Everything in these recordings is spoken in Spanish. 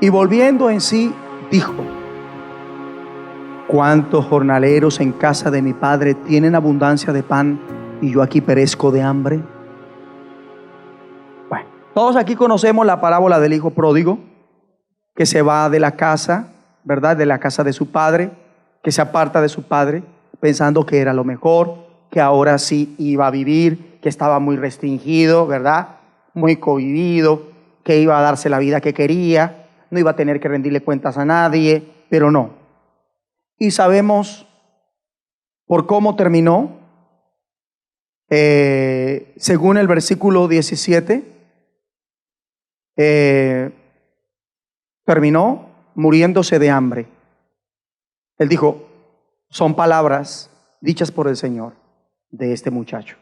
Y volviendo en sí, dijo: ¿cuántos jornaleros en casa de mi padre tienen abundancia de pan y yo aquí perezco de hambre? Bueno, todos aquí conocemos la parábola del hijo pródigo, que se va de la casa, ¿verdad? De la casa de su padre, que se aparta de su padre, pensando que era lo mejor, que ahora sí iba a vivir, que estaba muy restringido, ¿verdad? Muy cohibido, que iba a darse la vida que quería, no iba a tener que rendirle cuentas a nadie, pero no. Y sabemos por cómo terminó, según el versículo 17, terminó muriéndose de hambre. Él dijo: son palabras dichas por el Señor de este muchacho,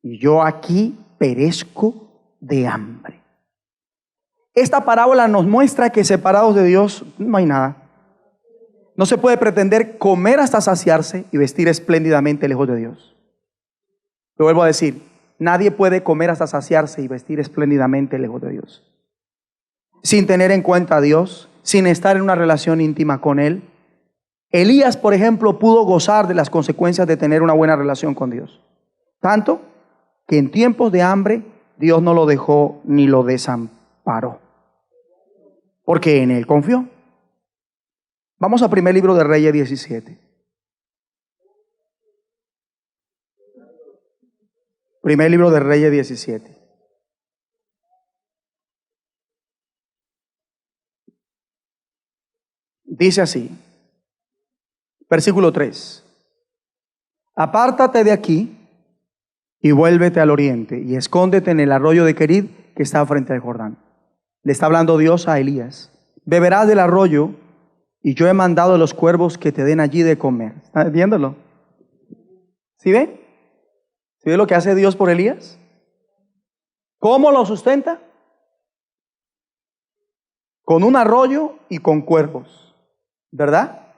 y yo aquí perezco de hambre. Esta parábola nos muestra que separados de Dios no hay nada. No se puede pretender comer hasta saciarse y vestir espléndidamente lejos de Dios. Lo vuelvo a decir: nadie puede comer hasta saciarse y vestir espléndidamente lejos de Dios, sin tener en cuenta a Dios, sin estar en una relación íntima con Él. Elías, por ejemplo, pudo gozar de las consecuencias de tener una buena relación con Dios, tanto que en tiempos de hambre Dios no lo dejó ni lo desamparó, porque en Él confió. Vamos a primer libro de Reyes 17. Primer libro de Reyes 17. Dice así, versículo 3: apártate de aquí y vuélvete al oriente y escóndete en el arroyo de Querid que está frente al Jordán. Le está hablando Dios a Elías. Beberás del arroyo y yo he mandado a los cuervos que te den allí de comer. ¿Está viéndolo? ¿Sí ve? ¿Sí ve lo que hace Dios por Elías? ¿Cómo lo sustenta? Con un arroyo y con cuervos, ¿verdad?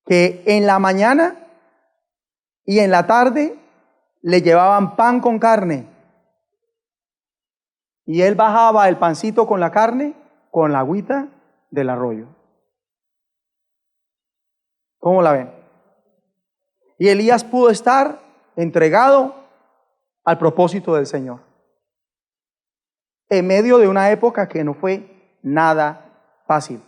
Que en la mañana y en la tarde le llevaban pan con carne, y él bajaba el pancito con la carne con la agüita del arroyo. ¿Cómo la ven? Y Elías pudo estar entregado al propósito del Señor en medio de una época que no fue nada fácil,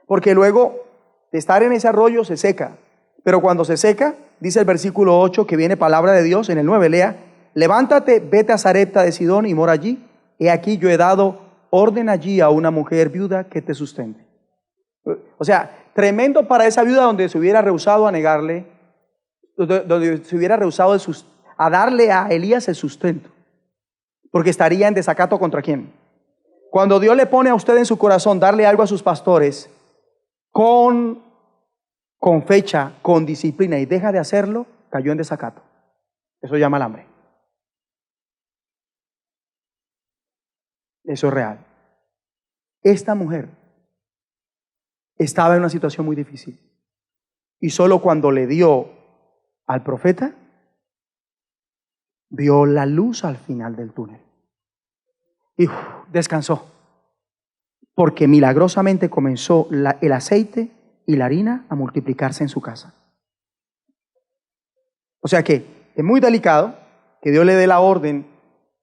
porque luego de estar en ese arroyo se seca. Pero cuando se seca, dice el versículo 8, que viene palabra de Dios en el 9, lea: levántate, vete a Sarepta de Sidón y mora allí. He aquí yo he dado orden allí a una mujer viuda que te sustente. O sea, tremendo para esa viuda, donde se hubiera rehusado a negarle, donde se hubiera rehusado a darle a Elías el sustento, porque estaría en desacato ¿contra quién? Cuando Dios le pone a usted en su corazón darle algo a sus pastores con fecha, con disciplina, y deja de hacerlo, cayó en desacato. Eso llama al hambre. Eso es real. Esta mujer estaba en una situación muy difícil, y solo cuando le dio al profeta, vio la luz al final del túnel y descansó, porque milagrosamente comenzó el aceite y la harina a multiplicarse en su casa. O sea que es muy delicado que Dios le dé la orden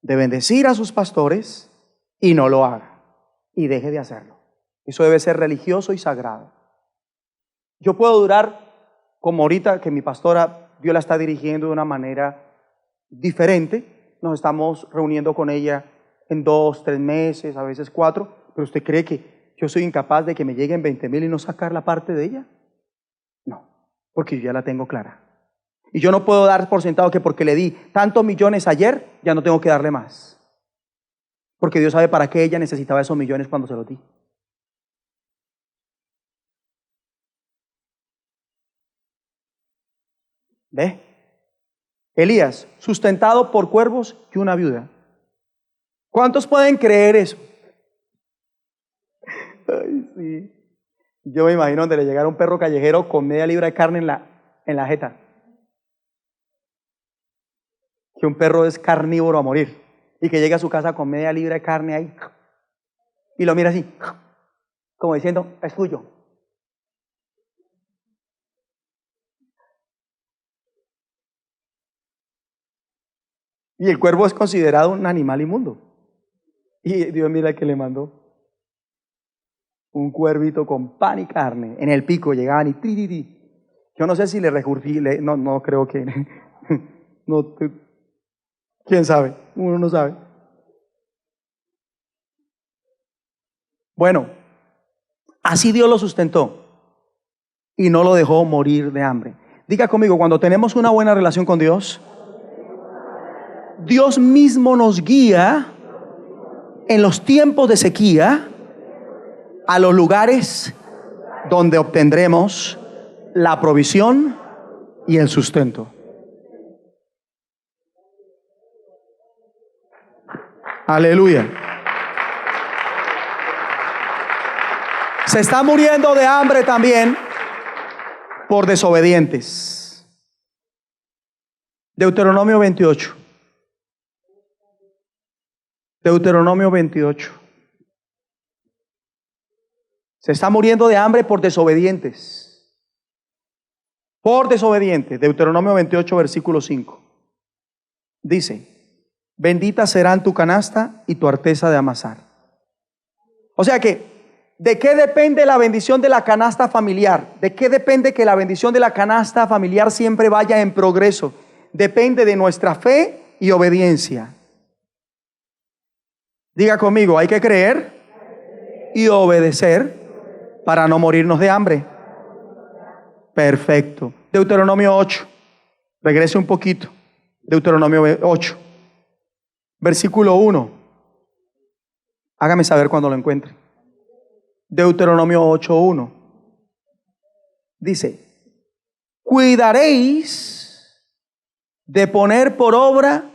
de bendecir a sus pastores y no lo haga, y deje de hacerlo. Eso debe ser religioso y sagrado. Yo puedo durar, como ahorita que mi pastora, Dios la está dirigiendo de una manera diferente, nos estamos reuniendo con ella en 2, 3 meses, a veces 4, pero ¿usted cree que yo soy incapaz de que me lleguen 20,000 y no sacar la parte de ella? No, porque yo ya la tengo clara. Y yo no puedo dar por sentado que porque le di tantos millones ayer, ya no tengo que darle más, porque Dios sabe para qué ella necesitaba esos millones cuando se los di. ¿Ve? Elías, sustentado por cuervos y una viuda. ¿Cuántos pueden creer eso? Ay, sí. Yo me imagino donde le llegara un perro callejero con media libra de carne en la jeta. Que un perro es carnívoro a morir, y que llegue a su casa con media libra de carne ahí. Y lo mira así, como diciendo, es tuyo. Y el cuervo es considerado un animal inmundo. Y Dios mira que le mandó un cuervito con pan y carne. En el pico llegaban y tri, tri, tri. Yo no sé si le recurrí, no creo que, no, quién sabe, uno no sabe. Bueno, así Dios lo sustentó y no lo dejó morir de hambre. Diga conmigo, cuando tenemos una buena relación con Dios, Dios mismo nos guía en los tiempos de sequía a los lugares donde obtendremos la provisión y el sustento. Aleluya. Se está muriendo de hambre también por desobedientes. Deuteronomio 28. Deuteronomio 28. Se está muriendo de hambre por desobedientes. Por desobedientes. Deuteronomio 28, versículo 5. Dice, bendita serán tu canasta y tu arteza de amasar. O sea que, ¿de qué depende la bendición de la canasta familiar? ¿De qué depende que la bendición de la canasta familiar siempre vaya en progreso? Depende de nuestra fe y obediencia. Diga conmigo, hay que creer y obedecer para no morirnos de hambre. Perfecto. Deuteronomio 8. Regrese un poquito. Deuteronomio 8. Versículo 1. Hágame saber cuando lo encuentre. Deuteronomio 8:1. Dice, cuidaréis de poner por obra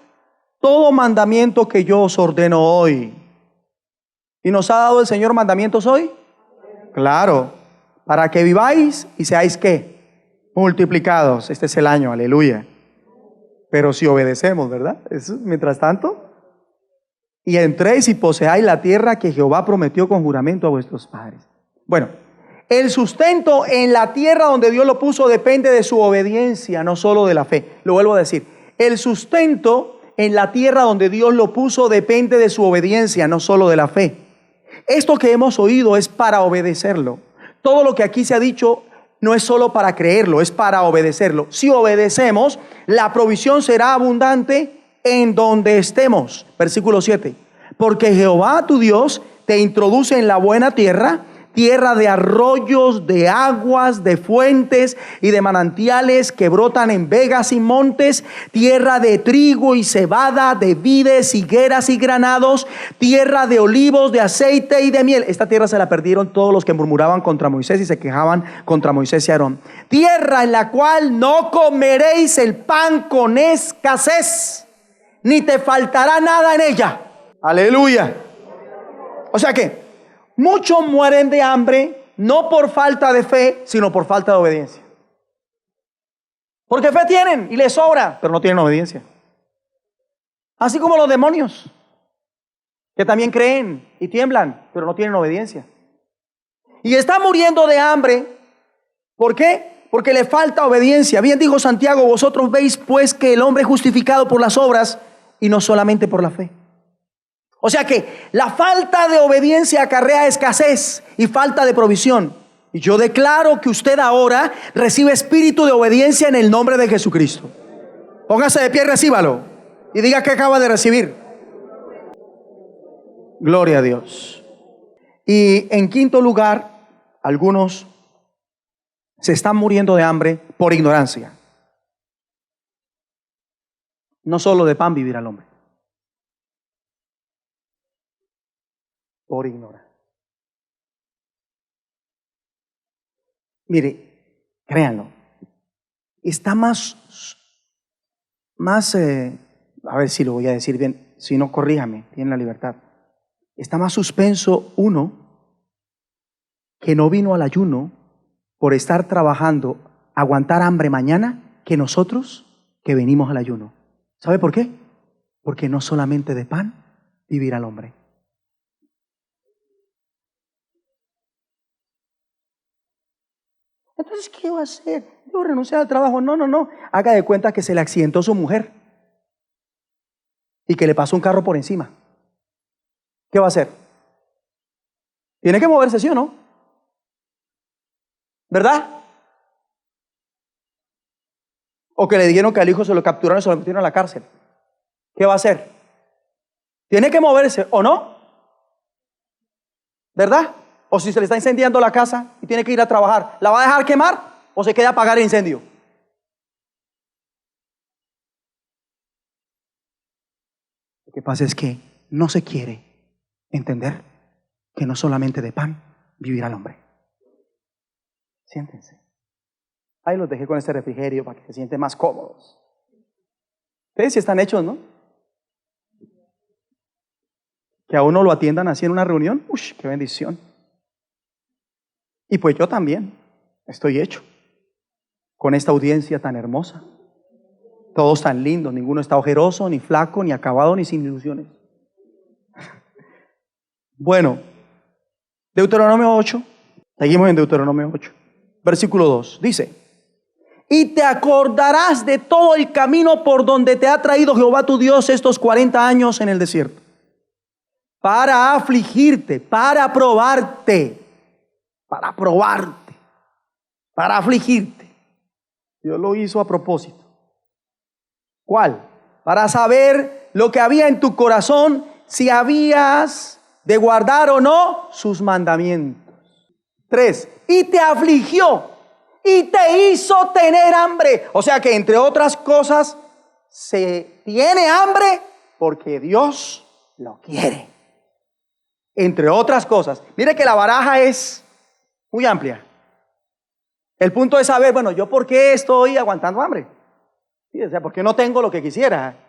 todo mandamiento que yo os ordeno hoy. ¿Y nos ha dado el Señor mandamientos hoy? Claro, para que viváis y seáis ¿qué? Multiplicados. Este es el año, aleluya. Pero si obedecemos, ¿verdad? Eso, mientras tanto. Y entréis y poseáis la tierra que Jehová prometió con juramento a vuestros padres. Bueno, el sustento en la tierra donde Dios lo puso depende de su obediencia, no solo de la fe. Lo vuelvo a decir, el sustento en la tierra donde Dios lo puso depende de su obediencia, no solo de la fe. Esto que hemos oído es para obedecerlo. Todo lo que aquí se ha dicho no es solo para creerlo, es para obedecerlo. Si obedecemos, la provisión será abundante en donde estemos. Versículo 7. Porque Jehová tu Dios te introduce en la buena tierra, tierra de arroyos, de aguas, de fuentes y de manantiales que brotan en vegas y montes, tierra de trigo y cebada, de vides, higueras y granados, tierra de olivos, de aceite y de miel. Esta tierra se la perdieron todos los que murmuraban contra Moisés y se quejaban contra Moisés y Aarón. Tierra en la cual no comeréis el pan con escasez, ni te faltará nada en ella. Aleluya. O sea que muchos mueren de hambre no por falta de fe, sino por falta de obediencia. Porque fe tienen y les sobra, pero no tienen obediencia. Así como los demonios, que también creen y tiemblan, pero no tienen obediencia. Y están muriendo de hambre. ¿Por qué? Porque le falta obediencia. Bien dijo Santiago, vosotros veis pues que el hombre es justificado por las obras y no solamente por la fe. O sea que la falta de obediencia acarrea escasez y falta de provisión. Y yo declaro que usted ahora recibe espíritu de obediencia en el nombre de Jesucristo. Póngase de pie y recíbalo. Y diga que acaba de recibir. Gloria a Dios. Y en quinto lugar, algunos se están muriendo de hambre por ignorancia. No solo de pan vivirá el hombre. Por ignorar. Mire, créanlo, está más, a ver si lo voy a decir bien, si no corríjame, tienen la libertad. Está más suspenso uno que no vino al ayuno por estar trabajando, aguantar hambre mañana, que nosotros que venimos al ayuno. ¿Sabe por qué? Porque no solamente de pan vivirá el hombre. Entonces, ¿qué va a hacer? Yo renunciar al trabajo. No, no, no. Haga de cuenta que se le accidentó su mujer y que le pasó un carro por encima. ¿Qué va a hacer? Tiene que moverse, ¿sí o no? ¿Verdad? O que le dijeron que al hijo se lo capturaron y se lo metieron a la cárcel. ¿Qué va a hacer? Tiene que moverse, ¿o no? ¿Verdad? O si se le está incendiando la casa y tiene que ir a trabajar, ¿la va a dejar quemar o se queda a apagar el incendio? Lo que pasa es que no se quiere entender que no solamente de pan vivirá el hombre. Siéntense. Ahí los dejé con este refrigerio para que se sienten más cómodos. Ustedes sí están hechos, ¿no? Que a uno lo atiendan así en una reunión. ¡Uy, qué bendición! Y pues yo también estoy hecho con esta audiencia tan hermosa. Todos tan lindos, ninguno está ojeroso, ni flaco, ni acabado, ni sin ilusiones. Bueno, Deuteronomio 8, seguimos en Deuteronomio 8, versículo 2, dice: y te acordarás de todo el camino por donde te ha traído Jehová tu Dios estos 40 años en el desierto, para afligirte, para probarte, para afligirte. Dios lo hizo a propósito. ¿Cuál? Para saber lo que había en tu corazón, si habías de guardar o no sus mandamientos. 3. Y te afligió y te hizo tener hambre. O sea que entre otras cosas se tiene hambre porque Dios lo quiere. Entre otras cosas. Mire que la baraja es muy amplia. El punto es saber, bueno, ¿yo por qué estoy aguantando hambre? Sí, o sea, ¿por qué no tengo lo que quisiera?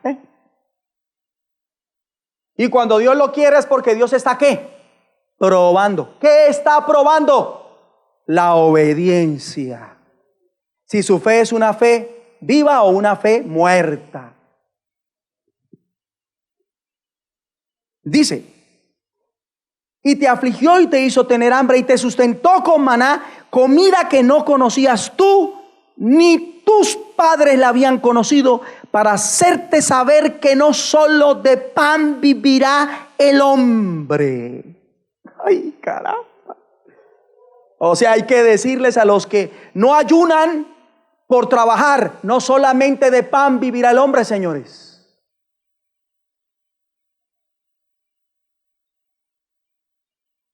Y cuando Dios lo quiere es porque Dios está ¿qué? Probando. ¿Qué está probando? La obediencia. Si su fe es una fe viva o una fe muerta. Dice: y te afligió y te hizo tener hambre y te sustentó con maná, comida que no conocías tú, ni tus padres la habían conocido, para hacerte saber que no solo de pan vivirá el hombre. Ay, caramba. O sea, hay que decirles a los que no ayunan por trabajar, no solamente de pan vivirá el hombre, señores.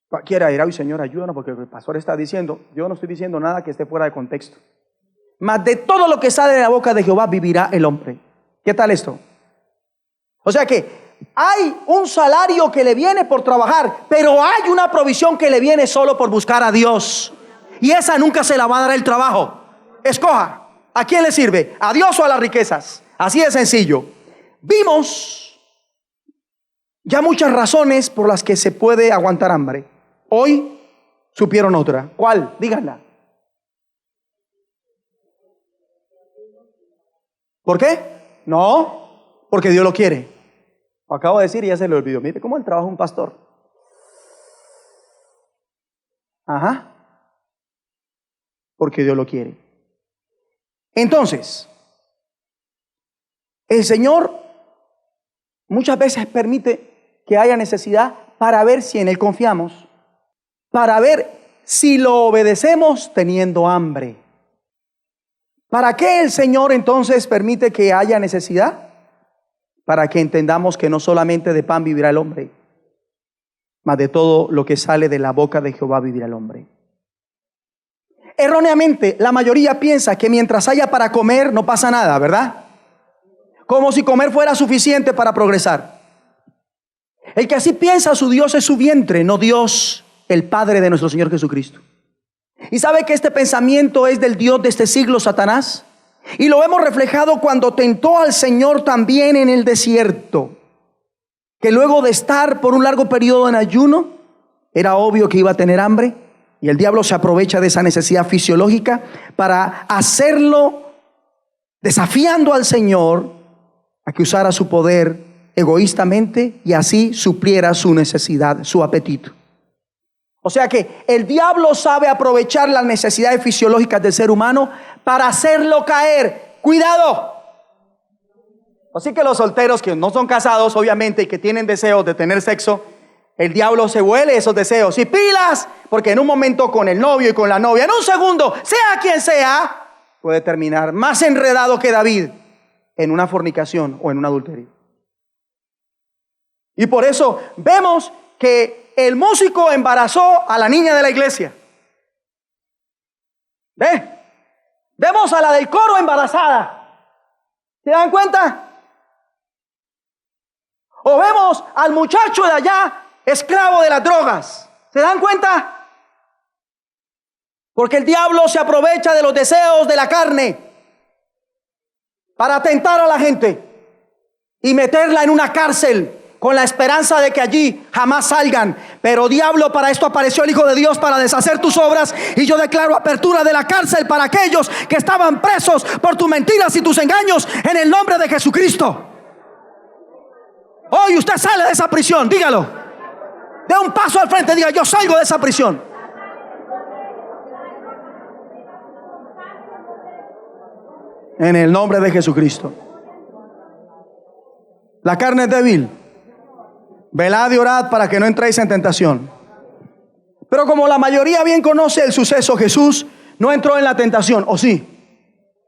Cualquiera dirá: uy, Señor, ayúdanos, porque el pastor está diciendo. Yo no estoy diciendo nada que esté fuera de contexto. Mas de todo lo que sale de la boca de Jehová vivirá el hombre. ¿Qué tal esto? O sea que hay un salario que le viene por trabajar, pero hay una provisión que le viene solo por buscar a Dios. Y esa nunca se la va a dar el trabajo. Escoja. ¿A quién le sirve? ¿A Dios o a las riquezas? Así de sencillo. Vimos ya muchas razones por las que se puede aguantar hambre. Hoy supieron otra. ¿Cuál? Díganla. ¿Por qué? No, porque Dios lo quiere. Lo acabo de decir y ya se le olvidó. Mire cómo el trabajo de un pastor. Ajá. Porque Dios lo quiere. Entonces, el Señor muchas veces permite que haya necesidad para ver si en Él confiamos, para ver si lo obedecemos teniendo hambre. ¿Para qué el Señor entonces permite que haya necesidad? Para que entendamos que no solamente de pan vivirá el hombre, mas de todo lo que sale de la boca de Jehová vivirá el hombre. Erróneamente, la mayoría piensa que mientras haya para comer no pasa nada, ¿verdad? Como si comer fuera suficiente para progresar. El que así piensa, su Dios es su vientre, no Dios, el Padre de nuestro Señor Jesucristo. ¿Y sabe que este pensamiento es del Dios de este siglo, Satanás? Y lo hemos reflejado cuando tentó al Señor también en el desierto, que luego de estar por un largo periodo en ayuno, era obvio que iba a tener hambre, y el diablo se aprovecha de esa necesidad fisiológica para hacerlo, desafiando al Señor a que usara su poder egoístamente y así supliera su necesidad, su apetito. O sea que el diablo sabe aprovechar las necesidades fisiológicas del ser humano para hacerlo caer. ¡Cuidado! Así que los solteros que no son casados, obviamente, y que tienen deseos de tener sexo, el diablo se huele esos deseos. Y pilas, porque en un momento con el novio y con la novia, en un segundo, sea quien sea, puede terminar más enredado que David en una fornicación o en un adulterio. Y por eso vemos que el músico embarazó a la niña de la iglesia. ¿Ve? Vemos a la del coro embarazada. ¿Se dan cuenta? O vemos al muchacho de allá, esclavo de las drogas. ¿Se dan cuenta? Porque el diablo se aprovecha de los deseos de la carne para tentar a la gente y meterla en una cárcel con la esperanza de que allí jamás salgan. Pero diablo, para esto apareció el Hijo de Dios, para deshacer tus obras. Y yo declaro apertura de la cárcel para aquellos que estaban presos por tus mentiras y tus engaños, en el nombre de Jesucristo. Hoy usted sale de esa prisión, dígalo. Dé un paso al frente, diga: yo salgo de esa prisión. En el nombre de Jesucristo. La carne es débil. Velad y orad para que no entréis en tentación. Pero como la mayoría bien conoce el suceso, Jesús no entró en la tentación, ¿o sí?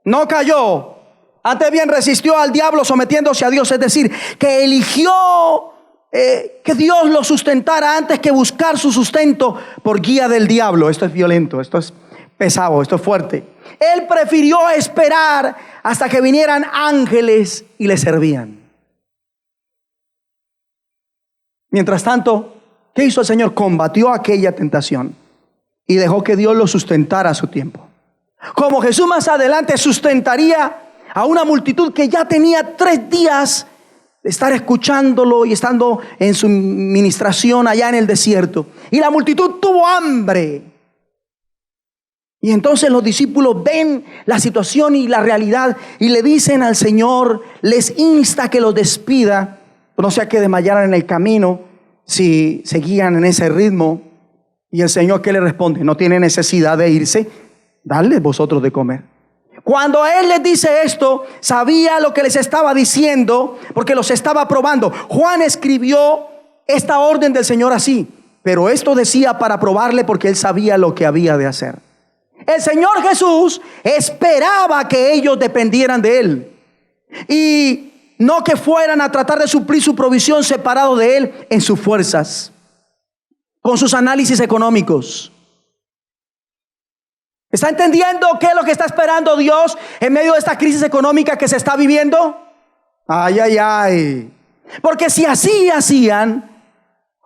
No cayó. Antes bien resistió al diablo sometiéndose a Dios. Es decir, que eligió que Dios lo sustentara antes que buscar su sustento por guía del diablo. Esto es violento, esto es pesado, esto es fuerte. Él prefirió esperar hasta que vinieran ángeles y le servían. Mientras tanto, ¿qué hizo el Señor? Combatió aquella tentación y dejó que Dios lo sustentara a su tiempo. Como Jesús más adelante sustentaría a una multitud que ya tenía 3 días de estar escuchándolo y estando en su ministración allá en el desierto. Y la multitud tuvo hambre. Y entonces los discípulos ven la situación y la realidad y le dicen al Señor, les insta que los despida, no sea que desmayaran en el camino si seguían en ese ritmo. Y el Señor, ¿qué le responde? No tiene necesidad de irse, dadles vosotros de comer. Cuando Él les dice esto, sabía lo que les estaba diciendo, porque los estaba probando. Juan escribió esta orden del Señor así, pero esto decía para probarle, porque Él sabía lo que había de hacer. El Señor Jesús esperaba que ellos dependieran de Él y no que fueran a tratar de suplir su provisión separado de Él en sus fuerzas, con sus análisis económicos. ¿Está entendiendo qué es lo que está esperando Dios en medio de esta crisis económica que se está viviendo? Ay, ay, ay. Porque si así hacían,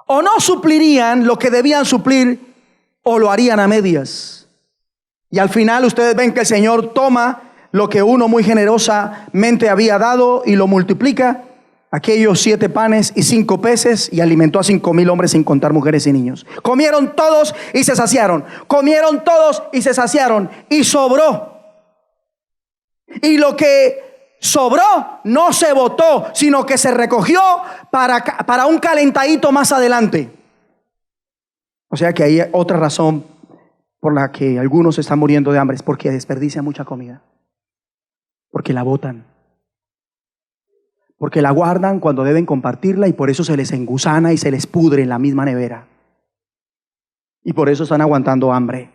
o no suplirían lo que debían suplir, o lo harían a medias. Y al final ustedes ven que el Señor toma lo que uno muy generosamente había dado y lo multiplica, aquellos 7 panes y 5 peces, y alimentó a 5,000 hombres sin contar mujeres y niños. Comieron todos y se saciaron. Comieron todos y se saciaron. Y sobró. Y lo que sobró no se botó, sino que se recogió para un calentadito más adelante. O sea que hay otra razón por la que algunos están muriendo de hambre, es porque desperdician mucha comida. Porque la botan. Porque la guardan cuando deben compartirla y por eso se les engusana y se les pudre en la misma nevera. Y por eso están aguantando hambre.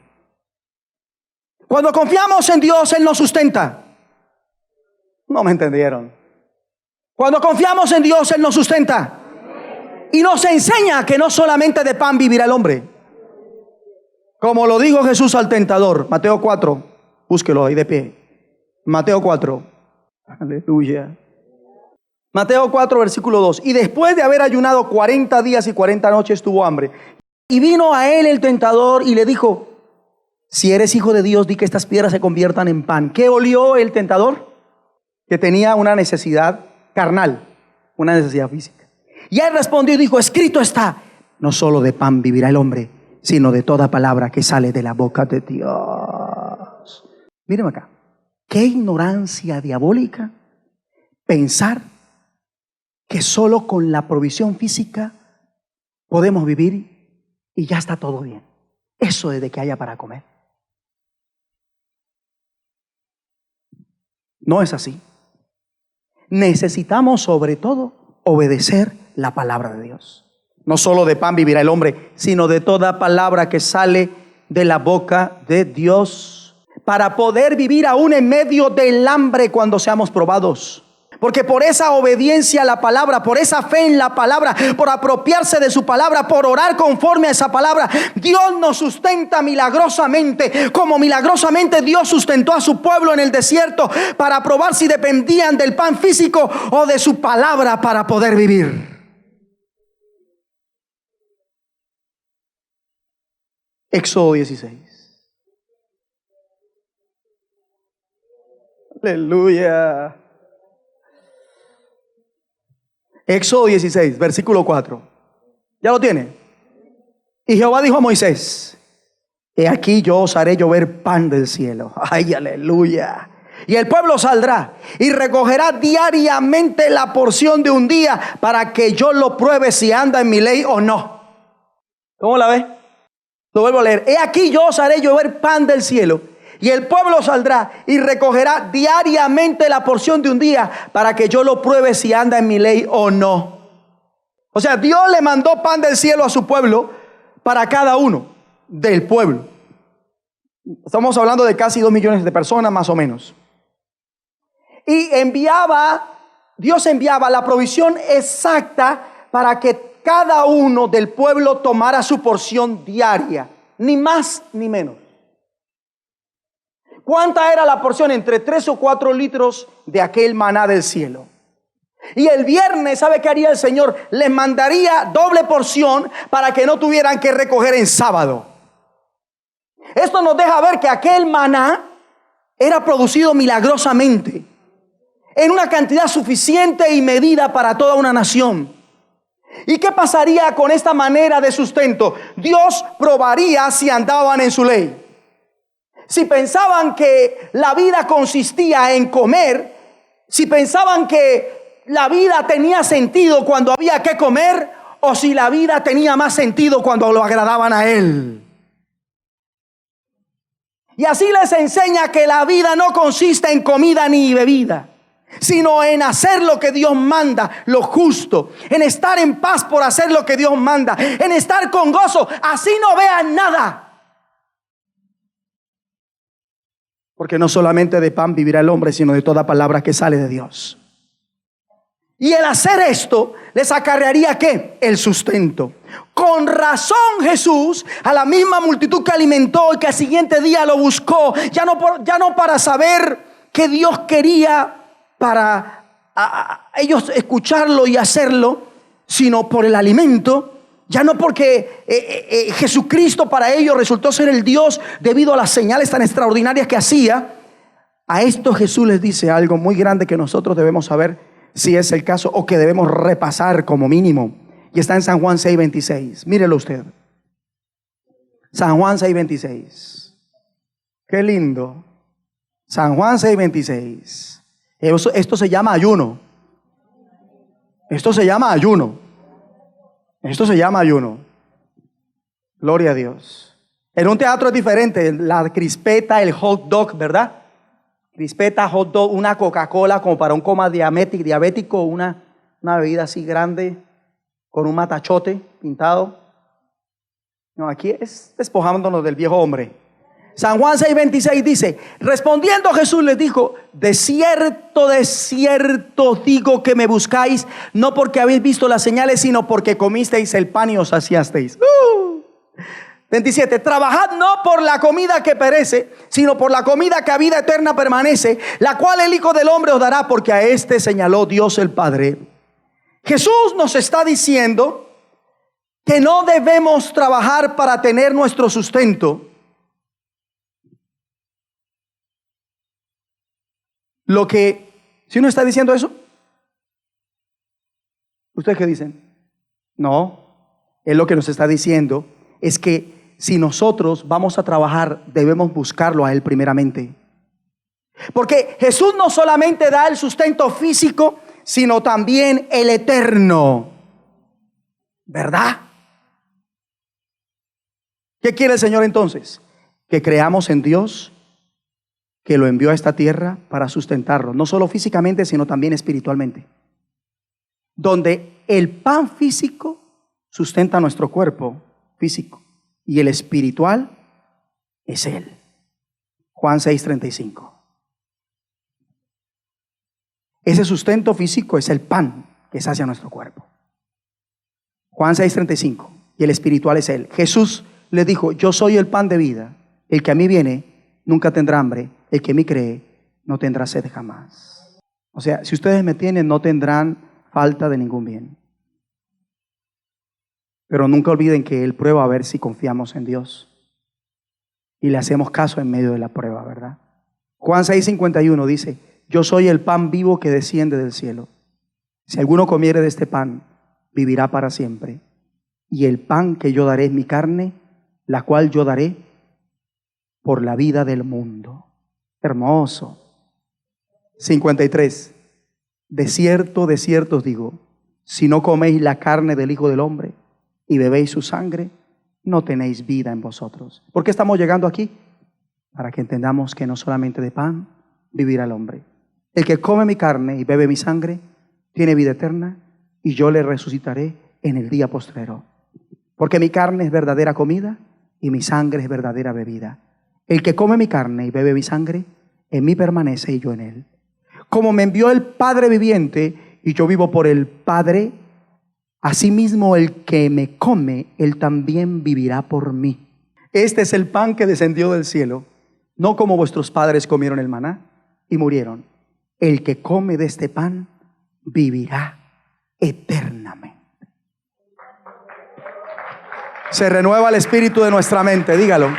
Cuando confiamos en Dios, Él nos sustenta. No me entendieron. Cuando confiamos en Dios, Él nos sustenta. Y nos enseña que no solamente de pan vivirá el hombre. Como lo dijo Jesús al tentador, Mateo 4, búsquelo ahí de pie. Mateo 4, aleluya. Mateo 4, versículo 2. Y después de haber ayunado 40 días y 40 noches tuvo hambre. Y vino a él el tentador y le dijo: si eres hijo de Dios, di que estas piedras se conviertan en pan. ¿Qué olió el tentador? Que tenía una necesidad carnal, una necesidad física. Y él respondió y dijo: escrito está, no solo de pan vivirá el hombre, sino de toda palabra que sale de la boca de Dios. Mírenme acá. Qué ignorancia diabólica pensar que solo con la provisión física podemos vivir y ya está todo bien. Eso es de que haya para comer. No es así. Necesitamos sobre todo obedecer la palabra de Dios. No solo de pan vivirá el hombre, sino de toda palabra que sale de la boca de Dios, para poder vivir aún en medio del hambre cuando seamos probados. Porque por esa obediencia a la palabra, por esa fe en la palabra, por apropiarse de su palabra, por orar conforme a esa palabra, Dios nos sustenta milagrosamente, como milagrosamente Dios sustentó a su pueblo en el desierto para probar si dependían del pan físico o de su palabra para poder vivir. Éxodo 16. Aleluya. Éxodo 16, versículo 4. ¿Ya lo tiene? Y Jehová dijo a Moisés: he aquí yo os haré llover pan del cielo. Ay, aleluya. Y el pueblo saldrá y recogerá diariamente la porción de un día, para que yo lo pruebe si anda en mi ley o no. ¿Cómo la ve? Lo vuelvo a leer. He aquí yo os haré llover pan del cielo, y el pueblo saldrá y recogerá diariamente la porción de un día, para que yo lo pruebe si anda en mi ley o no. O sea, Dios le mandó pan del cielo a su pueblo, para cada uno del pueblo. Estamos hablando de casi 2 millones de personas más o menos. Y Dios enviaba la provisión exacta para que cada uno del pueblo tomara su porción diaria, ni más ni menos. ¿Cuánta era la porción? Entre 3 o 4 litros de aquel maná del cielo. Y el viernes, ¿sabe qué haría el Señor? Les mandaría doble porción para que no tuvieran que recoger en sábado. Esto nos deja ver que aquel maná era producido milagrosamente, en una cantidad suficiente y medida para toda una nación. ¿Y qué pasaría con esta manera de sustento? Dios probaría si andaban en su ley. Si pensaban que la vida consistía en comer, si pensaban que la vida tenía sentido cuando había que comer, o si la vida tenía más sentido cuando lo agradaban a Él. Y así les enseña que la vida no consiste en comida ni bebida, sino en hacer lo que Dios manda, lo justo, en estar en paz por hacer lo que Dios manda, en estar con gozo, así no vean nada. Porque no solamente de pan vivirá el hombre, sino de toda palabra que sale de Dios. Y el hacer esto les acarrearía ¿qué? El sustento. Con razón Jesús, a la misma multitud que alimentó y que al siguiente día lo buscó, ya no para saber qué Dios quería para ellos escucharlo y hacerlo, sino por el alimento. Ya no porque Jesucristo para ellos resultó ser el Dios debido a las señales tan extraordinarias que hacía. A esto Jesús les dice algo muy grande que nosotros debemos saber, si es el caso, o que debemos repasar como mínimo. Y está en San Juan 6:26. Mírelo usted. San Juan 6:26. Qué lindo. San Juan 6:26. Esto se llama ayuno. Esto se llama ayuno. Esto se llama ayuno. Gloria a Dios. En un teatro es diferente. La crispeta, el hot dog, ¿verdad? Crispeta, hot dog, una Coca-Cola como para un coma diabético, una bebida así grande con un matachote pintado. No, aquí es despojándonos del viejo hombre. San Juan 6:26 dice: respondiendo Jesús les dijo: de cierto digo que me buscáis, no porque habéis visto las señales, sino porque comisteis el pan y os saciasteis. 27. Trabajad no por la comida que perece, sino por la comida que a vida eterna permanece, la cual el Hijo del Hombre os dará, porque a este señaló Dios el Padre. Jesús nos está diciendo que no debemos trabajar para tener nuestro sustento. ¿Sí no está diciendo eso? ¿Ustedes qué dicen? No, él lo que nos está diciendo es que si nosotros vamos a trabajar, debemos buscarlo a Él primeramente. Porque Jesús no solamente da el sustento físico, sino también el eterno. ¿Verdad? ¿Qué quiere el Señor entonces? Que creamos en Dios, que lo envió a esta tierra para sustentarlo, no solo físicamente, sino también espiritualmente. Donde el pan físico sustenta nuestro cuerpo físico y el espiritual es Él. Juan 6:35. Ese sustento físico es el pan que sacia nuestro cuerpo. Juan 6:35. Y el espiritual es Él. Jesús le dijo: yo soy el pan de vida. El que a mí viene nunca tendrá hambre. El que en mí cree no tendrá sed jamás. O sea, si ustedes me tienen, no tendrán falta de ningún bien. Pero nunca olviden que Él prueba a ver si confiamos en Dios y le hacemos caso en medio de la prueba, ¿verdad? Juan 6:51 dice: yo soy el pan vivo que desciende del cielo. Si alguno comiere de este pan, vivirá para siempre. Y el pan que yo daré es mi carne, la cual yo daré por la vida del mundo. Hermoso. 53. De cierto os digo, si no coméis la carne del Hijo del Hombre y bebéis su sangre, no tenéis vida en vosotros. ¿Por qué estamos llegando aquí? Para que entendamos que no solamente de pan vivirá el hombre. El que come mi carne y bebe mi sangre tiene vida eterna, y yo le resucitaré en el día postrero. Porque mi carne es verdadera comida y mi sangre es verdadera bebida. El que come mi carne y bebe mi sangre, en mí permanece y yo en él. Como me envió el Padre viviente y yo vivo por el Padre, asimismo el que me come, él también vivirá por mí. Este es el pan que descendió del cielo, no como vuestros padres comieron el maná y murieron. El que come de este pan vivirá eternamente. Se renueva el espíritu de nuestra mente, dígalo.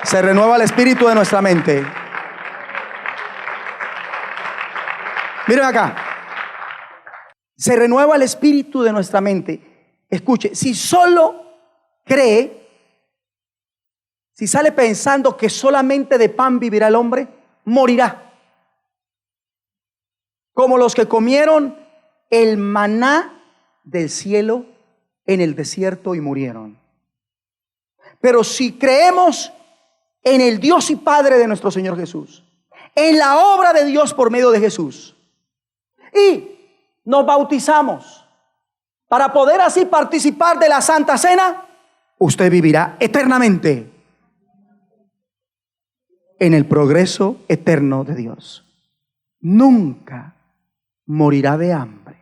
Se renueva el espíritu de nuestra mente. Miren acá. Se renueva el espíritu de nuestra mente. Escuche, si solo cree, si sale pensando que solamente de pan vivirá el hombre, morirá. Como los que comieron el maná del cielo en el desierto y murieron. Pero si creemos en el Dios y Padre de nuestro Señor Jesús, en la obra de Dios por medio de Jesús, y nos bautizamos para poder así participar de la Santa Cena, usted vivirá eternamente en el progreso eterno de Dios. Nunca morirá de hambre.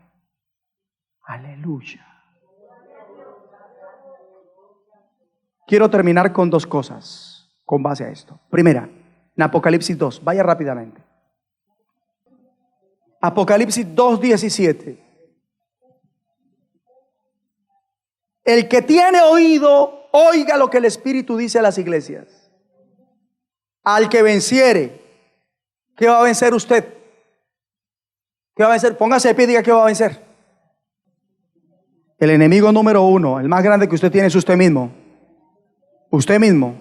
Aleluya. Quiero terminar con dos cosas con base a esto. Primera, en Apocalipsis 2, vaya rápidamente. Apocalipsis 2:17. El que tiene oído, oiga lo que el Espíritu dice a las iglesias. Al que venciere, ¿qué va a vencer usted? ¿Qué va a vencer? Póngase de pie y diga: ¿qué va a vencer? El enemigo número uno, el más grande que usted tiene, es usted mismo. Usted mismo.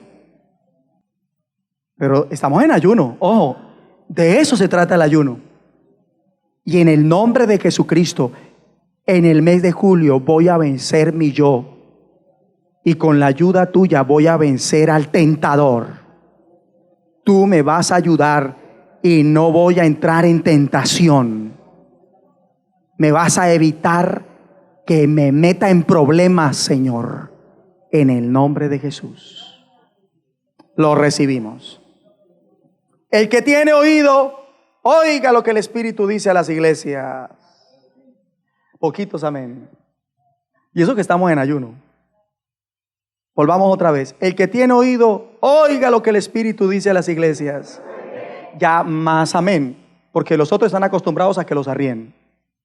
Pero estamos en ayuno. Ojo, de eso se trata el ayuno. Y en el nombre de Jesucristo, en el mes de julio voy a vencer mi yo. Y con la ayuda tuya voy a vencer al tentador. Tú me vas a ayudar y no voy a entrar en tentación. Me vas a evitar que me meta en problemas, Señor, en el nombre de Jesús. Lo recibimos. El que tiene oído, oiga lo que el Espíritu dice a las iglesias. Poquitos amén. Y eso que estamos en ayuno. Volvamos otra vez. El que tiene oído, oiga lo que el Espíritu dice a las iglesias. Ya más amén. Porque los otros están acostumbrados a que los arríen.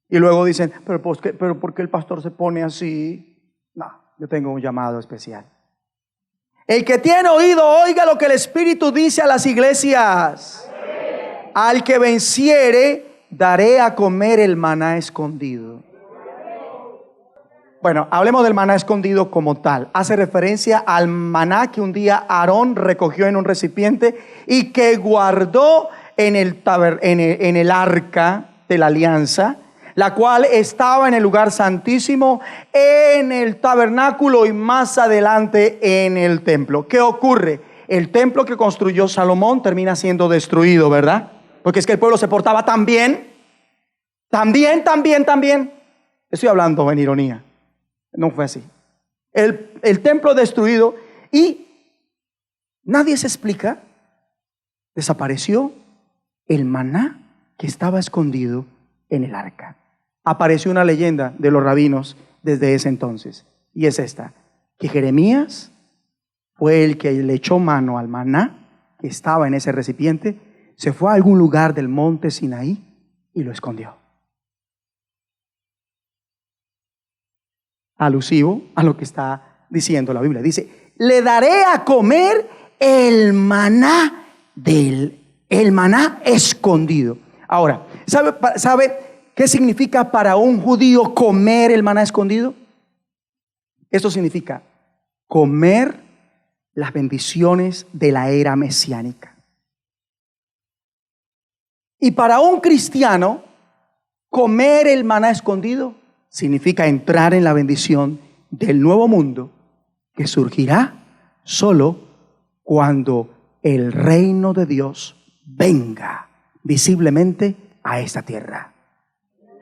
Y luego dicen: pero ¿por qué el pastor se pone así? No, yo tengo un llamado especial. El que tiene oído, oiga lo que el Espíritu dice a las iglesias. Al que venciere, daré a comer el maná escondido. Bueno, hablemos del maná escondido como tal. Hace referencia al maná que un día Aarón recogió en un recipiente y que guardó en el arca de la alianza. la cual estaba en el lugar santísimo, en el tabernáculo y más adelante en el templo. ¿Qué ocurre? El templo que construyó Salomón termina siendo destruido, ¿verdad? Porque es que el pueblo se portaba tan bien. Estoy hablando en ironía. No fue así. El templo destruido y nadie se explica. Desapareció el maná que estaba escondido en el arca. Apareció una leyenda de los rabinos desde ese entonces, y es esta: que Jeremías fue el que le echó mano al maná que estaba en ese recipiente, se fue a algún lugar del monte Sinaí y lo escondió. Alusivo a lo que está diciendo la Biblia. Dice: le daré a comer el maná escondido. Ahora, ¿sabe qué significa para un judío comer el maná escondido? Esto significa comer las bendiciones de la era mesiánica. Y para un cristiano, comer el maná escondido significa entrar en la bendición del nuevo mundo que surgirá solo cuando el reino de Dios venga visiblemente a esta tierra.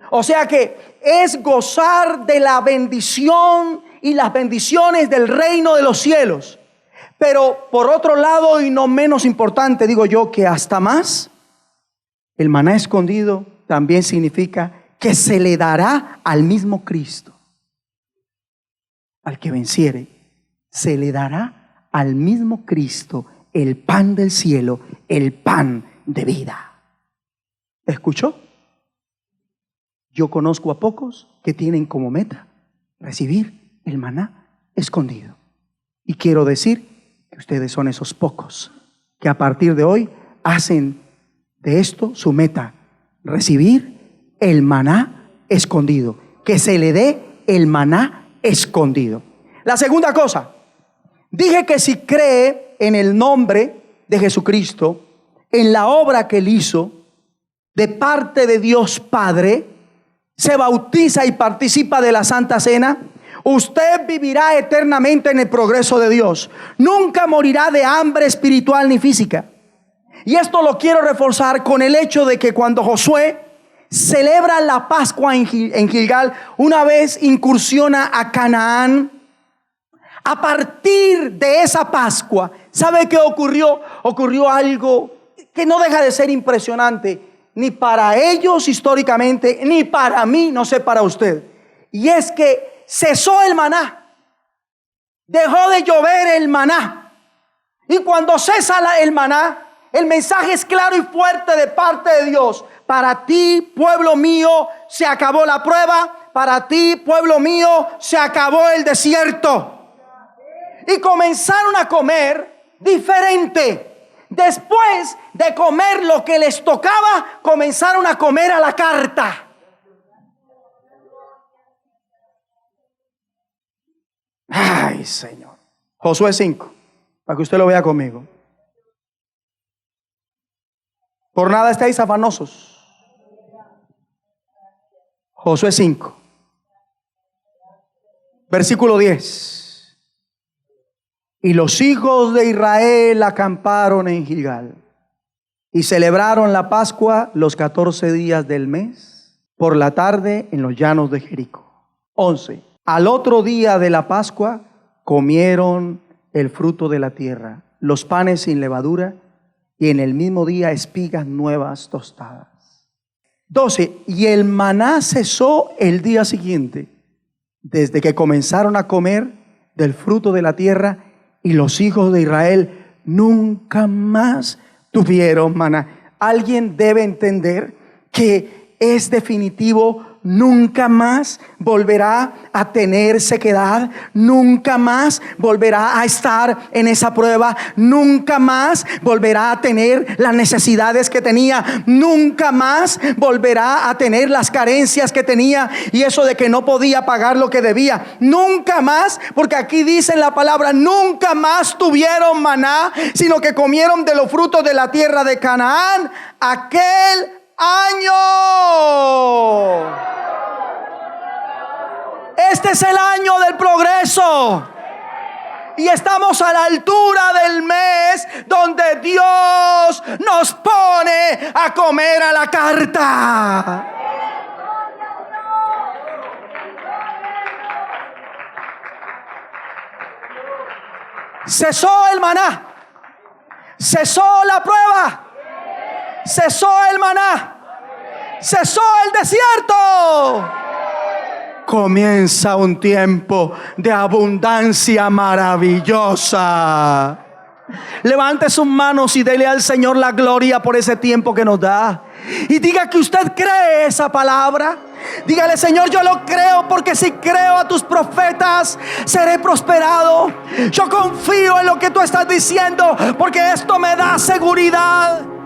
O sea que es gozar de la bendición y las bendiciones del reino de los cielos. Pero por otro lado, y no menos importante, digo yo, que hasta más, el maná escondido también significa que se le dará al mismo Cristo. Al que venciere, se le dará al mismo Cristo el pan del cielo, el pan de vida. ¿Escuchó? Yo conozco a pocos que tienen como meta recibir el maná escondido. Y quiero decir que ustedes son esos pocos que a partir de hoy hacen de esto su meta: recibir el maná escondido, que se le dé el maná escondido. La segunda cosa, dije que si cree en el nombre de Jesucristo, en la obra que él hizo de parte de Dios Padre, se bautiza y participa de la Santa Cena, usted vivirá eternamente en el progreso de Dios. Nunca morirá de hambre espiritual ni física. Y esto lo quiero reforzar con el hecho de que cuando Josué celebra la Pascua en Gilgal, una vez incursiona a Canaán, a partir de esa Pascua, ¿sabe qué ocurrió? Ocurrió algo que no deja de ser impresionante, ni para ellos históricamente, ni para mí, no sé para usted. Y es que cesó el maná, dejó de llover el maná. Y cuando cesa el maná, el mensaje es claro y fuerte de parte de Dios: para ti, pueblo mío, se acabó la prueba. Para ti, pueblo mío, se acabó el desierto. Y comenzaron a comer diferente. Después de comer lo que les tocaba, comenzaron a comer a la carta. Ay, Señor. Josué 5, para que usted lo vea conmigo. Por nada estáis afanosos. Josué 5, versículo 10. Y los hijos de Israel acamparon en Gilgal y celebraron la Pascua los 14 días del mes, por la tarde en los llanos de Jericó. 11. Al otro día de la Pascua comieron el fruto de la tierra, los panes sin levadura, y en el mismo día espigas nuevas tostadas. 12. Y el maná cesó el día siguiente, desde que comenzaron a comer del fruto de la tierra, y los hijos de Israel nunca más tuvieron maná. Alguien debe entender que es definitivo. Nunca más volverá a tener sequedad. Nunca más volverá a estar en esa prueba. Nunca más volverá a tener las necesidades que tenía. Nunca más volverá a tener las carencias que tenía. Y eso de que no podía pagar lo que debía. Nunca más, porque aquí dice en la palabra: nunca más tuvieron maná, sino que comieron de los frutos de la tierra de Canaán aquel año. Este es el año del progreso. Y estamos a la altura del mes donde Dios nos pone a comer a la carta. Cesó el maná. Cesó la prueba. Cesó el maná. Cesó el desierto. Comienza un tiempo de abundancia maravillosa. Levante sus manos y dele al Señor la gloria por ese tiempo que nos da. Y diga que usted cree esa palabra. Dígale: Señor, yo lo creo, porque si creo a tus profetas seré prosperado. Yo confío en lo que tú estás diciendo, porque esto me da seguridad.